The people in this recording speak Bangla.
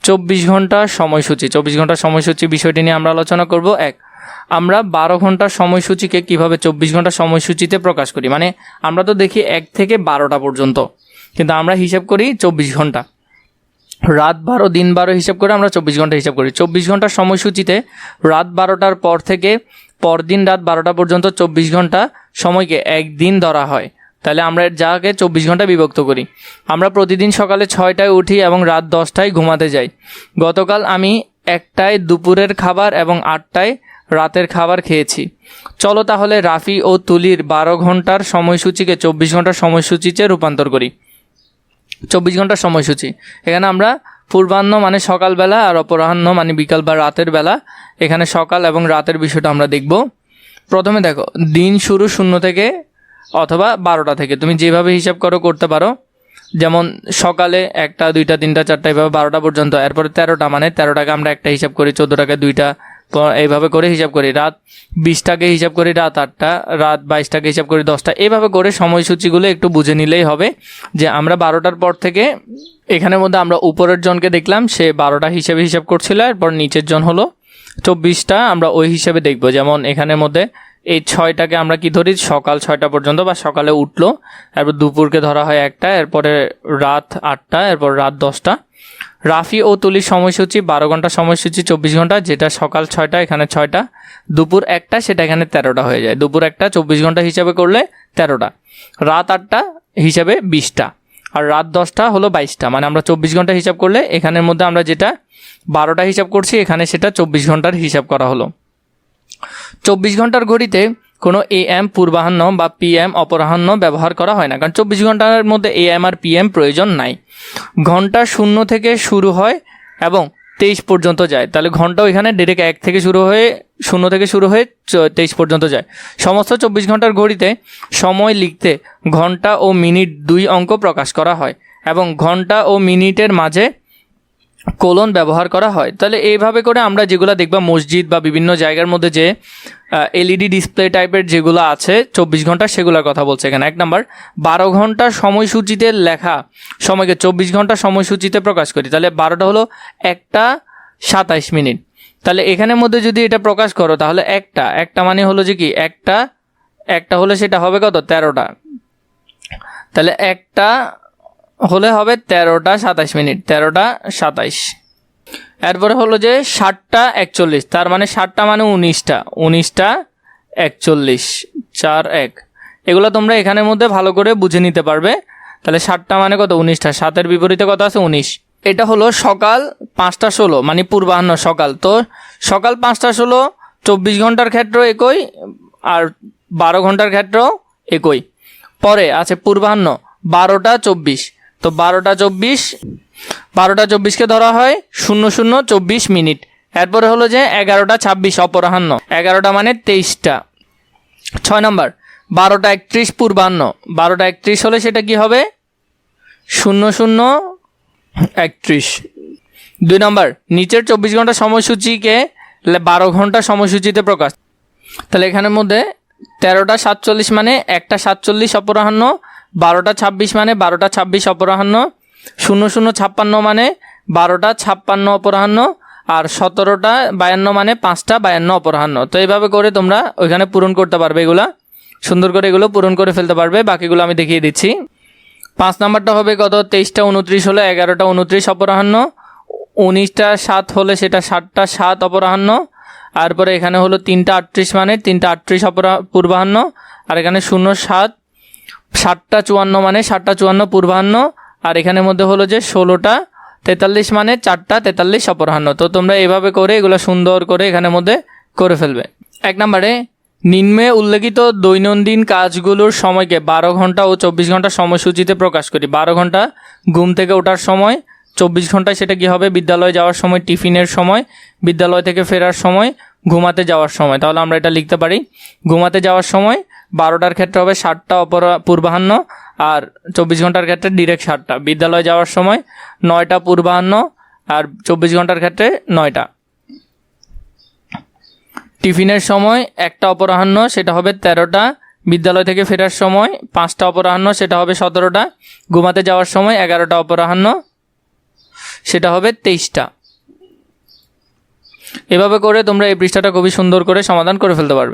24 ঘন্টার সময়সূচি। 24 ঘন্টার সময়সূচি বিষয়টি নিয়ে আমরা আলোচনা করব। আমরা 12 ঘন্টার সময়সূচিকে কিভাবে 24 ঘন্টার সময়সূচিতে প্রকাশ করি। মানে আমরা তো দেখি 1 থেকে 12টা পর্যন্ত, কিন্তু আমরা হিসাব করি 24 ঘন্টা। রাত 12 দিন 12 হিসাব করে আমরা 24 ঘন্টা হিসাব করি। 24 ঘন্টার সময়সূচিতে রাত 12টার পর থেকে পরদিন রাত 12টা পর্যন্ত 24 ঘন্টা সময়কে একদিন ধরা হয়। তাহলে আমরা যাকে 24 ঘন্টা বিভক্ত করি। আমরা প্রতিদিন সকালে 6টায় উঠি এবং রাত 10টায় ঘুমাতে যাই। গতকাল আমি 1টায় দুপুরের খাবার এবং 8টায় রাতের খাবার খেয়েছি। চলো তাহলে রাফি ও তুলির 12 ঘন্টার সময়সূচিকে 24 ঘন্টার সময়সূচিতে রূপান্তর করি। 24 ঘন্টার সময়সূচি, এখানে আমরা পূর্বাহ্ন মানে সকালবেলা আর অপরাহ্ন মানে বিকাল বা রাতের বেলা, এখানে সকাল এবং রাতের বিষয়টা আমরা দেখব। প্রথমে দেখো, দিন শুরু 0 থেকে অথবা 12টা থেকে, তুমি যেভাবে হিসাব করতে পারো। যেমন সকালে 1টা 2টা 3টা 4টা এইভাবে 12টা পর্যন্ত। এরপরে 13টা মানে 13টাকে আমরা একটা হিসাব করি, 14টাকে 2টা, এইভাবে করে হিসাব করি। রাত 20টাকে হিসাব করি রাত 8টা, রাত 22টাকে হিসাব করি 10টা। এইভাবে করে সময়সূচিগুলো একটু বুঝে নিলেই হবে যে আমরা 12টার পর থেকে, এখানের মধ্যে আমরা উপরের জনকে দেখলাম সে 12টা হিসাবে হিসাব করছিল, এরপর নিচের জন হলো 24টা, আমরা ওই হিসাবে দেখব। যেমন এখানের মধ্যে এই 6টাকে আমরা কি ধরি, সকাল 6টা পর্যন্ত বা সকালে উঠলো, এরপর দুপুরকে ধরা হয় 1টা, এরপরে রাত 8টা, এরপর রাত 10টা। রাফি ও তুলির সময়সূচি 12 ঘন্টা সময়সূচি 24 ঘন্টা, যেটা সকাল 6টা এখানে 6টা, দুপুর 1টা সেটা এখানে 13টা হয়ে যায়। দুপুর 1টা 24 ঘন্টা হিসাবে করলে 13টা, রাত 8টা হিসাবে 20টা, আর রাত 10টা হলো 22টা। মানে আমরা 24 ঘন্টা হিসাব করলে এখানের মধ্যে আমরা যেটা 12টা হিসাব করছি এখানে সেটা 24 ঘন্টার হিসাব করা হলো। 24 ঘন্টার ঘড়িতে কোনো AM পূর্বাহ্ন বা PM অপরাহ্ন ব্যবহার করা হয় না, কারণ 24 ঘন্টার মধ্যে AM আর PM প্রয়োজন নাই। ঘন্টা 0 থেকে শুরু হয় এবং 23 পর্যন্ত যায়। তাহলে ঘন্টাও এখানে ডিরেক্ট 1 থেকে শুরু হয়ে 0 থেকে শুরু হয়ে 23 পর্যন্ত যায়। সমস্ত 24 ঘন্টার ঘড়িতে সময় লিখতে ঘন্টা ও মিনিট 2 অঙ্ক প্রকাশ করা হয় এবং ঘন্টা ও মিনিটের মাঝে কোলন ব্যবহার করা হয়। তাহলে এইভাবে করে আমরা যেগুলো দেখবা মসজিদ বা বিভিন্ন জায়গার মধ্যে যে LED ডিসপ্লে টাইপের যেগুলো আছে 24 ঘন্টা, সেগুলোর কথা বলছে এখানে। 1 নাম্বার, 12 ঘন্টা সময়সূচিতে লেখা সময়কে 24 ঘন্টা সময়সূচিতে প্রকাশ করি। তাহলে 12টা হলো 1টা 27 মিনিট। তাহলে এখানের মধ্যে যদি এটা প্রকাশ করো তাহলে একটা মানে হলো যে কি একটা হলে সেটা হবে কত, 13টা। তাহলে একটা হলে হবে 13টা 27 মিনিট, 13টা 27। এরপরে হলো যে 7টা 41, তার মানে 7টা মানে 19টা 41, 4 1। এগুলো তোমরা এখানের মধ্যে ভালো করে বুঝে নিতে পারবে। তাহলে 7টা মানে কত, 19টা, 7-এর বিপরীতে কত আছে, 19। এটা হলো সকাল 5টা 16 মানে পূর্বাহ্ন সকাল। তো সকাল 5টা 16 24 ঘন্টার ক্ষেত্রেও একই আর 12 ঘন্টার ক্ষেত্রেও একই। পরে আছে পূর্বাহ্ন 12টা 24, তো 12টা 24কে ধরা হয় 00:24 মিনিট। এরপরে হলো যে 11টা 26 অপরাহ্ন, 11টা মানে 23টা। 6 নম্বর, 12টা 31 পূর্বাহ্ন, 12টা 31 হলে সেটা কি হবে, 00:31। 2 নম্বর, নিচের 24 ঘন্টা সময়সূচিকে 12 ঘন্টা সময়সূচিতে প্রকাশ। তাহলে এখানের মধ্যে 13টা 47 মানে 1টা 47 অপরাহ্ন, 12টা 26 মানে 12টা 26 অপরাহ্ন, 00:56 মানে 12টা 56 অপরাহ্ন, আর 17টা 52 মানে 5টা 52 অপরাহ্ন। তো এইভাবে করে তোমরা ওইখানে পূরণ করতে পারবে, এগুলা সুন্দর করে এগুলো পূরণ করে ফেলতে পারবে। বাকিগুলো আমি দেখিয়ে দিচ্ছি। 5 নাম্বারটা হবে কত, 23টা 29 হলে 11টা 29 অপরাহ্ন, 19টা 7 হলে সেটা 7টা 7 অপরাহ্ন, তারপরে এখানে হলো 3টা 38 মানে 3টা 38 পূর্বাহ্ন, আর এখানে 07 7টা 54 মানে 7টা 54 পূর্বাহ্ন, আর এখানের মধ্যে হলো যে 16টা 43 মানে 4টা 43 অপরাহ্ন। তো তোমরা এইভাবে করে এগুলো সুন্দর করে এখানের মধ্যে করে ফেলবে। 1 নম্বরে, নিম্নে উল্লেখিত দৈনন্দিন কাজগুলোর সময়কে 12 ঘন্টা ও 24 ঘন্টা সময়সূচিতে প্রকাশ করি। 12 ঘন্টা ঘুম থেকে ওঠার সময়, 24 ঘন্টায় সেটা কি হবে, বিদ্যালয়ে যাওয়ার সময়, টিফিনের সময়, বিদ্যালয় থেকে ফেরার সময়, ঘুমাতে যাওয়ার সময়। তাহলে আমরা এটা লিখতে পারি, ঘুমাতে যাওয়ার সময় 12টার ক্ষেত্রে হবে 7টা পূর্বাহ্ন, আর 24 ঘন্টার ক্ষেত্রে ডিরেক্ট 7টা। বিদ্যালয়ে যাওয়ার সময় 9টা পূর্বাহ্ন, আর 24 ঘন্টার ক্ষেত্রে 9টা। টিফিনের সময় 1টা অপরাহ্ন, সেটা হবে 13টা। বিদ্যালয় থেকে ফেরার সময় 5টা অপরাহ্ন, সেটা হবে 17টা। ঘুমাতে যাওয়ার সময় 11টা অপরাহ্ন, সেটা হবে 23টা। এভাবে করে তোমরা এই পৃষ্ঠাটা খুবই সুন্দর করে সমাধান করে ফেলতে পারবে।